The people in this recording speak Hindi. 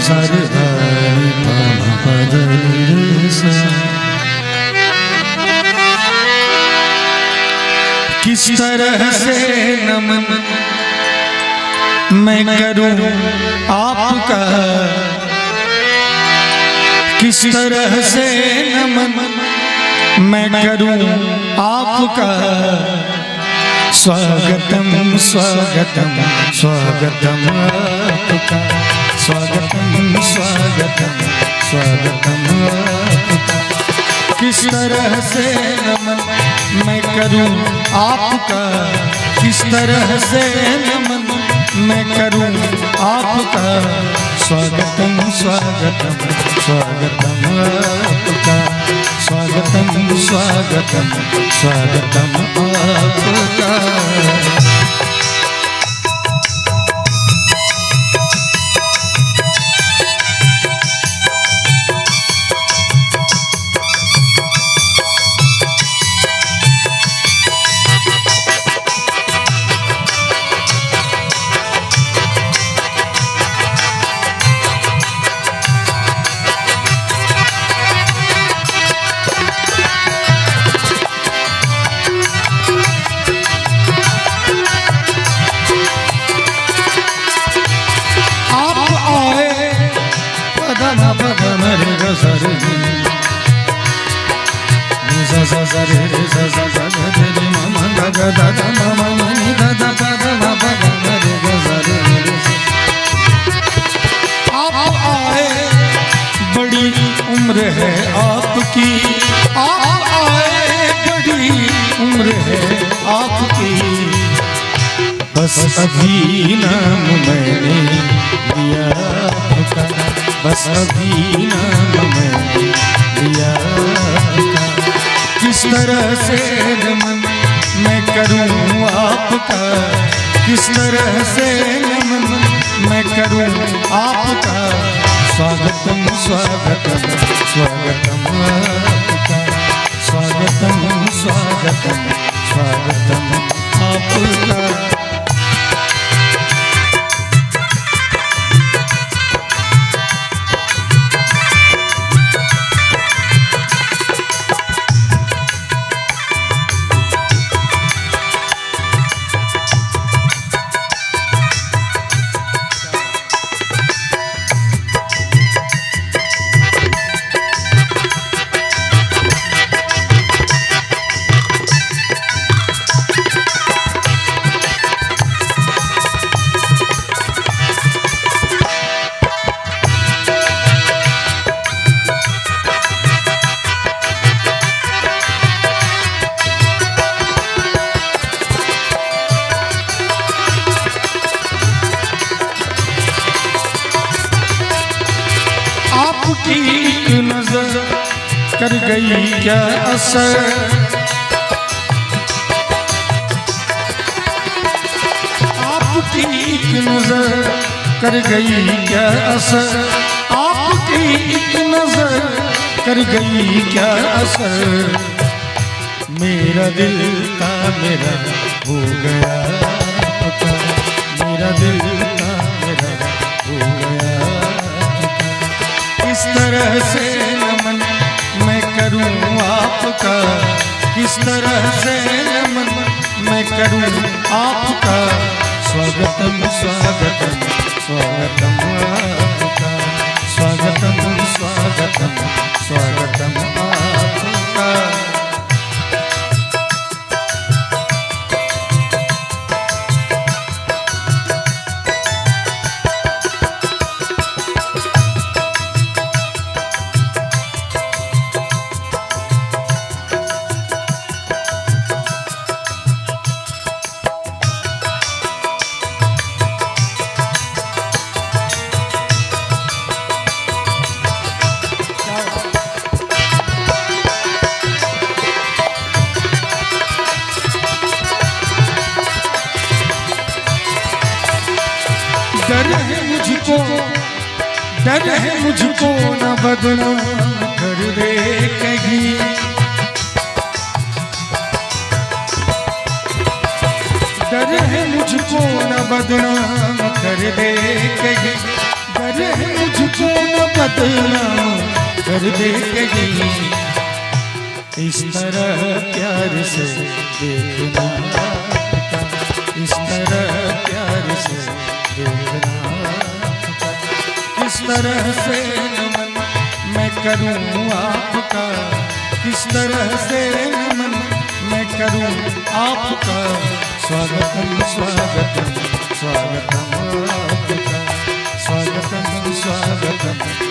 सारे धानी पामा पदनी सा। किस तरह से नमन मैं करूं आपका, किस तरह से नमन मैं करूं आपका। स्वागतम स्वागतम स्वागतम आपका, स्वागतम स्वागतम स्वागतम आपका। किस तरह से नमन मैं करूं आपका, किस तरह से नमन मैं करूं आपका। स्वागतम स्वागतम स्वागतम आपका, स्वागतम स्वागतम स्वागतम आपका। आप आए बड़ी उम्र है आपकी, आप आए बड़ी उम्र है आपकी। बस अभी नाम मैंने लिया आपका, बस अभी नाम मैंने लिया आपका। किस तरह से नमन मैं करूं आपका, किस तरह से नमन मैं करूं आपका। स्वागतम स्वागतम स्वागतम आपका, स्वागतम स्वागतम स्वागतम आपका। आपकी एक नजर कर गई क्या असर, आपकी एक नजर कर गई क्या असर, आपकी एक नजर कर गई क्या असर। मेरा दिल का मेरा हो गया पता, मेरा दिल का मेरा हो गया। किस तरह से नमन मैं करूं आपका, किस तरह से नमन मैं करूं आपका। स्वागतम स्वागतम स्वागतम आपका, स्वागतम स्वागतम स्वागतम आपका। डर है मुझको, डर है मुझको न बदनाम कर दे कहीं। डर है मुझको न बदनाम कर दे कहीं, डर है मुझको न बदनाम कर दे कहीं, इस तरह प्यार से देखना, इस तरह प्यार से देखना, किस तरह से नमन मैं करूं आपका, किस तरह से नमन मैं करूं आपका। स्वागतम स्वागतम स्वागतम आपका, स्वागतम स्वागतम